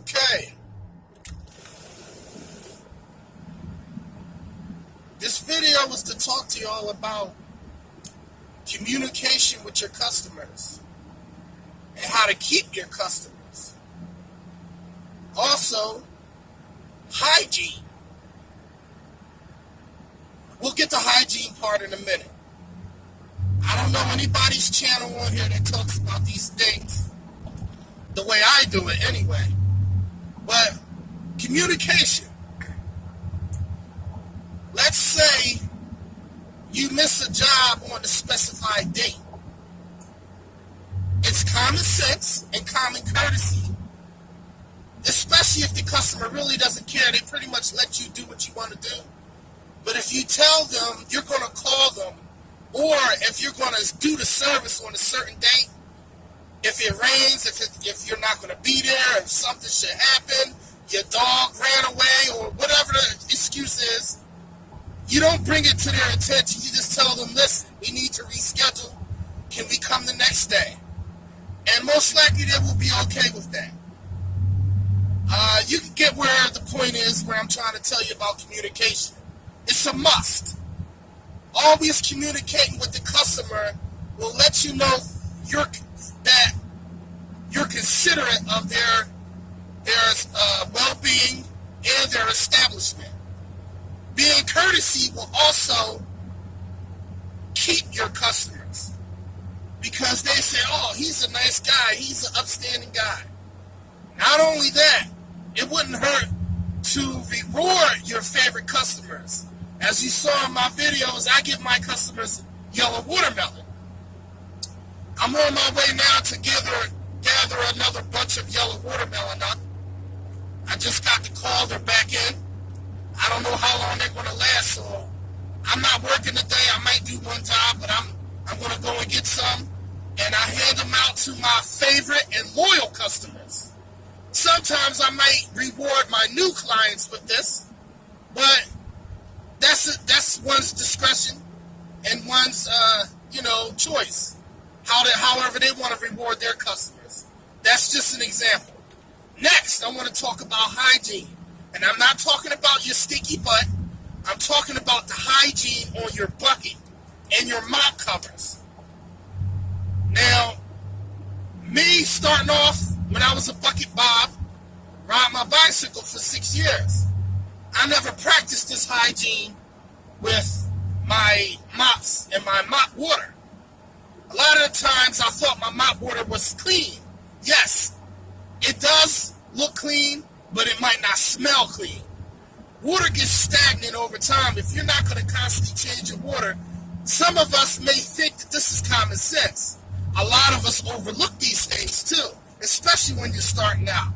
Okay. This video was to talk to y'all about communication with your customers and how to keep your customers. Also, hygiene. We'll get to hygiene part in a minute. I don't know anybody's channel on here that talks about these things the way I do it anyway. But communication. Let's say you miss a job on a specified date. It's common sense and common courtesy, especially if the customer really doesn't care. They pretty much let you do what you want to do. But if you tell them you're going to call them, or if you're going to do the service on a certain date, if it rains, if you're not going to be there, if something should happen, your dog ran away, or whatever the excuse is, you don't bring it to their attention. You just tell them, listen, we need to reschedule. Can we come the next day? And most likely they will be okay with that. You can get where the point is where I'm trying to tell you about communication. It's a must. Always communicating with the customer will let you know that you're considerate of their well-being and their establishment. Being courtesy will also keep your customers, because they say, oh, he's a nice guy, he's an upstanding guy. Not only that, it wouldn't hurt to reward your favorite customers. As you saw in my videos, I give my customers yellow watermelon. I'm on my way now to gather another bunch of yellow watermelon up. I just got the call, they're back in. I don't know how long they're going to last, so I'm not working today. I might do one job, but I'm going to go and get some, and I hand them out to my favorite and loyal customers. Sometimes I might reward my new clients with this, but that's one's discretion and one's choice. However they want to reward their customers. That's just an example. Next, I want to talk about hygiene. And I'm not talking about your sticky butt. I'm talking about the hygiene on your bucket and your mop covers. Now, me starting off when I was a bucket bob, riding my bicycle for 6 years, I never practiced this hygiene with my mops and my mop water. A lot of the times I thought my mop water was clean. Yes, it does look clean, but it might not smell clean. Water gets stagnant over time. If you're not going to constantly change your water, some of us may think that this is common sense. A lot of us overlook these things too, especially when you're starting out.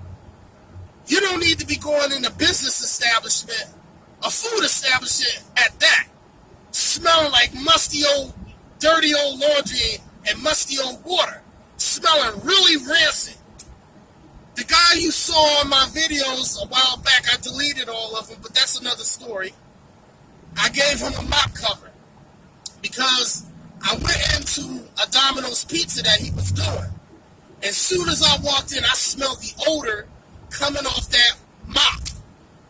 You don't need to be going in a business establishment, a food establishment at that, smelling like musty old, dirty old laundry and musty old water, smelling really rancid. The guy you saw in my videos a while back, I deleted all of them, but that's another story. I gave him a mop cover because I went into a Domino's pizza that he was doing. As soon as I walked in, I smelled the odor coming off that mop.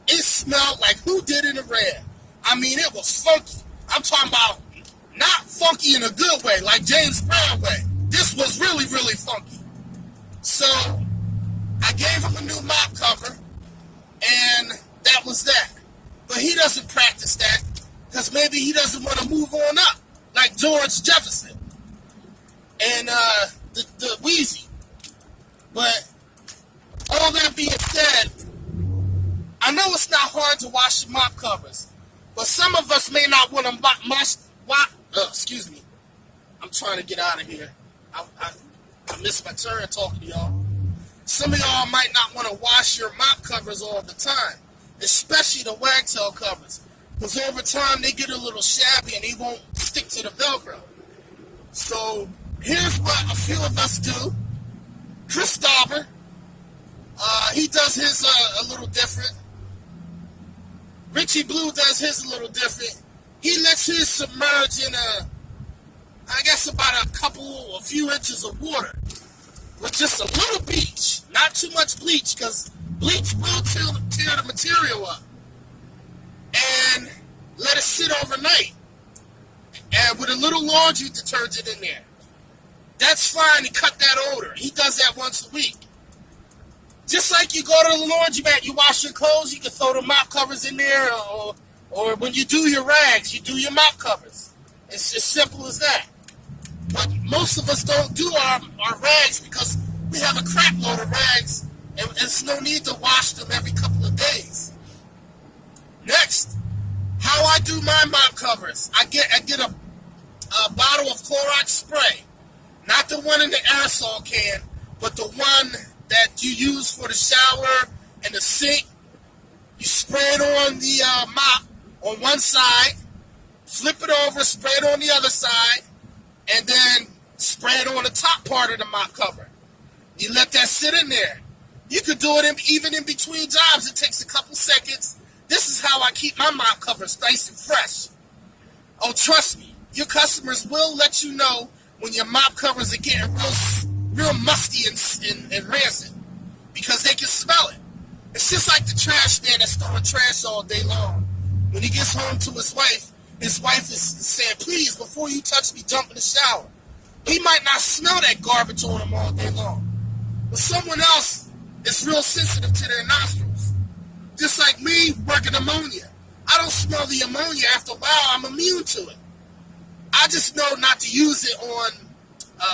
It smelled like who did it in red. I mean, it was funky. I'm talking about not funky in a good way, like James Brown way. This was really, really funky. So I gave him a new mop cover, and that was that. But he doesn't practice that because maybe he doesn't want to move on up like George Jefferson and the Wheezy. But all that being said, I know it's not hard to wash mop covers, but some of us may not want to excuse me. I'm trying to get out of here. I missed my turn talking to y'all. Some of y'all might not want to wash your mop covers all the time, especially the Wagtail covers, because over time they get a little shabby and they won't stick to the Velcro. So here's what a few of us do. Chris Dauber, he does his a little different. Richie Blue does his a little different. He lets his submerge in about a few inches of water with just a little bleach, not too much bleach, because Bleach will tear the material up. And let it sit overnight. And with a little laundry detergent in there. That's fine to cut that odor. He does that once a week. Just like you go to the laundromat, you wash your clothes, you can throw the mop covers in there, or when you do your rags, you do your mop covers. It's as simple as that. But most of us don't do our rags because we have a crap load of rags, and there's no need to wash them every couple of days. Next, how I do my mop covers. I get a bottle of Clorox spray. Not the one in the aerosol can, but the one that you use for the shower and the sink. You spray it on the mop on one side, flip it over, spray it on the other side, and then spray it on the top part of the mop cover. You let that sit in there. You could do it even in between jobs. It takes a couple seconds. This is how I keep my mop covers nice and fresh. Oh, trust me, your customers will let you know when your mop covers are getting real musty and rancid, because they can smell it. It's just like the trash man that's throwing trash all day long. When he gets home to his wife is saying, please, before you touch me, jump in the shower. He might not smell that garbage on him all day long. But someone else is real sensitive to their nostrils. Just like me working ammonia. I don't smell the ammonia. After a while, I'm immune to it. I just know not to use it on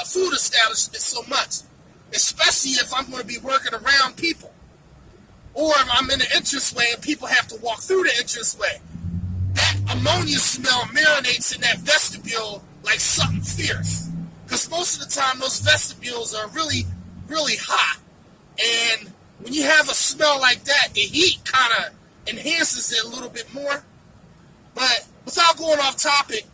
food establishments so much, especially if I'm going to be working around people, or if I'm in the entranceway and people have to walk through the entranceway. That ammonia smell marinates in that vestibule like something fierce, because most of the time those vestibules are really, really hot, and when you have a smell like that, the heat kind of enhances it a little bit more. But without going off topic,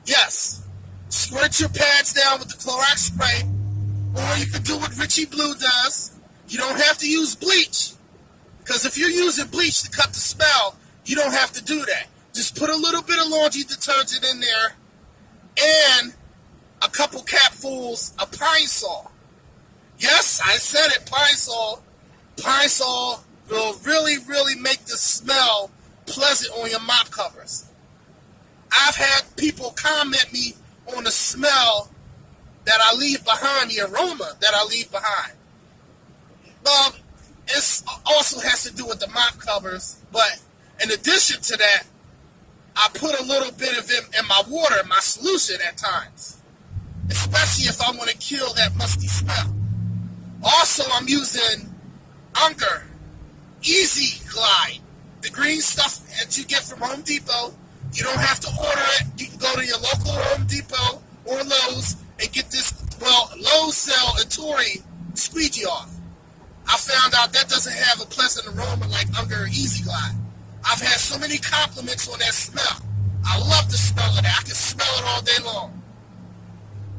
yes, squirt your pads down with the Clorox spray, or you can do what Richie Blue does. You don't have to use bleach, because if you're using bleach to cut the smell, you don't have to do that. Just put a little bit of laundry detergent in there and a couple capfuls of Pine Sol. Yes, I said it, Pine Sol. Pine Sol will really, really make the smell pleasant on your mop covers. I've had people comment me on the smell that I leave behind, the aroma that I leave behind. It also has to do with the mop covers, but in addition to that, I put a little bit of it in my water, my solution at times, especially if I want to kill that musty smell. Also, I'm using Unger Easy Glide, the green stuff that you get from Home Depot. You don't have to order it. You can go to your local Home Depot or Lowe's and get this. Well, Lowe's sell a Tory squeegee off. I found out that doesn't have a pleasant aroma like Unger Easy Glide. I've had so many compliments on that smell. I love the smell of that. I can smell it all day long.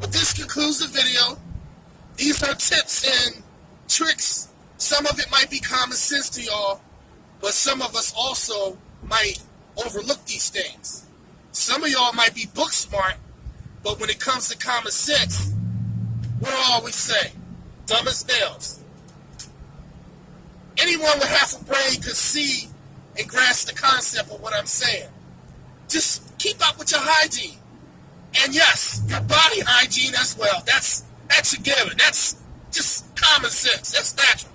But this concludes the video. These are tips and tricks. Some of it might be common sense to y'all, but some of us also might overlook these things. Some of y'all might be book smart, but when it comes to common sense, what do I always say? Dumb as nails. Anyone with half a brain could see and grasp the concept of what I'm saying. Just keep up with your hygiene. And yes, your body hygiene as well. That's a given. That's just common sense. That's natural.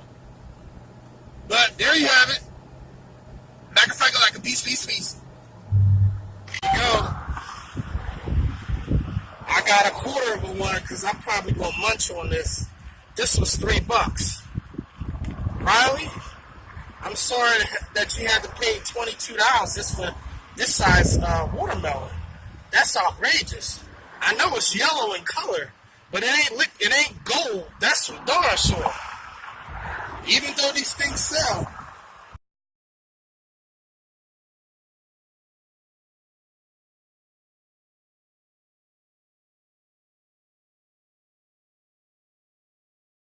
But there you have it. Magnify like a beast. Yo, I got a quarter of a one because I'm probably going to munch on this. This was $3. Riley, I'm sorry that you had to pay $22 just for this size watermelon. That's outrageous. I know it's yellow in color, but it ain't gold. That's for darn sure. Even though these things sell,